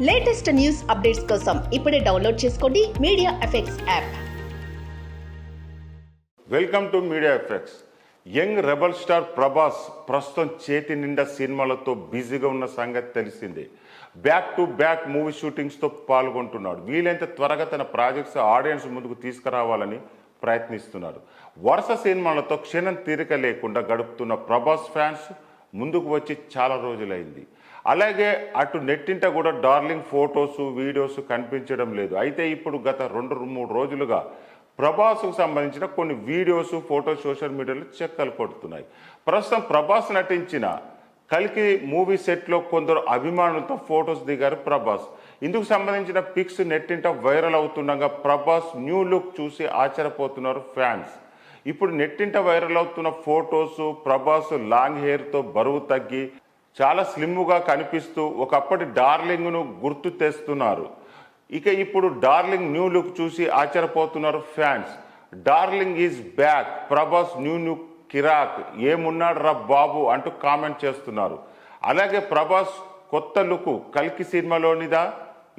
Latest news updates కోసం ఇప్పుడే download చేసుకోండి media effects app. Welcome to media effects. Young rebel star Prabhas ప్రస్తుతం చేతి నిండా సినిమాలతో బిజీగా ఉన్న సంగతి తెలిసిందే. బ్యాక్ టు బ్యాక్ మూవీ షూటింగ్స్తో పాల్గొంటున్నాడు. వీలైనంత త్వరగా తన ప్రాజెక్ట్స్ ఆడియన్స్ ముందుకు తీసుకురావాలని ప్రయత్నిస్తున్నారు. వరుస సినిమాలతో క్షణం తీరిక లేకుండా గడుపుతున్న ప్రభాస్ ఫ్యాన్స్ ముందుకు వచ్చి చాలా రోజులైంది. అలాగే అటు నెట్టింట కూడా డార్లింగ్ ఫొటోస్ వీడియోస్ కనిపించడం లేదు. అయితే ఇప్పుడు గత 2-3 రోజులుగా ప్రభాస్కు సంబంధించిన కొన్ని వీడియోస్ ఫోటోస్ సోషల్ మీడియాలో చెక్కలు కొడుతున్నాయి. ప్రస్తుతం ప్రభాస్ నటించిన కల్కి మూవీ సెట్లో కొందరు అభిమానులతో ఫొటోస్ దిగారు ప్రభాస్. ఇందుకు సంబంధించిన పిక్స్ నెట్టింట వైరల్ అవుతుండగా ప్రభాస్ న్యూ లుక్ చూసి ఆశ్చర్యపోతున్నారు ఫ్యాన్స్. ఇప్పుడు నెట్టింట వైరల్ అవుతున్న ఫొటోస్ ప్రభాస్ లాంగ్ హెయిర్తో బరువు తగ్గి చాలా స్లిమ్గా కనిపిస్తూ ఒకప్పటి డార్లింగ్ను గుర్తు తెస్తున్నారు. ఇక ఇప్పుడు డార్లింగ్ న్యూ లుక్ చూసి ఆశ్చర్యపోతున్నారు fans. Darling is back, Prabhas new look కిరాక్, ఏమున్నాడు రా బాబు అంటూ కామెంట్ చేస్తున్నారు. అలాగే ప్రభాస్ కొత్త లుక్ కల్కి సినిమాలోనిదా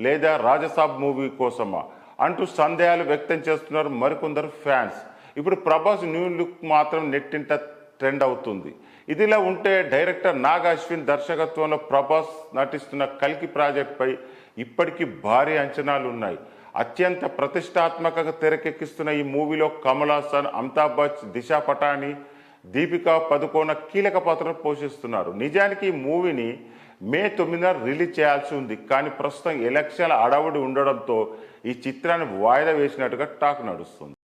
లేదా రాజసాబ్ మూవీ కోసమా అంటూ సందేహాలు వ్యక్తం చేస్తున్నారు మరికొందరు ఫ్యాన్స్. ఇప్పుడు ప్రభాస్ న్యూ లుక్ మాత్రం నెట్టింట ట్రెండ్ అవుతుంది. ఇదిలా ఉంటే డైరెక్టర్ నాగ్ అశ్విన్ దర్శకత్వంలో ప్రభాస్ నటిస్తున్న కల్కి ప్రాజెక్ట్పై ఇప్పటికీ భారీ అంచనాలు ఉన్నాయి. అత్యంత ప్రతిష్టాత్మకంగా తెరకెక్కిస్తున్న ఈ మూవీలో కమల్ హాసన్, అమితాబ్ బచ్చన్, దిశా పటాని, దీపికా పదుకోన కీలక పాత్ర పోషిస్తున్నారు. నిజానికి ఈ మూవీని మే 9న రిలీజ్ చేయాల్సి ఉంది. కానీ ప్రస్తుతం ఎలక్షన్ల అడవుడి ఉండడంతో ఈ చిత్రాన్ని వాయిదా వేసినట్టుగా టాక్ నడుస్తుంది.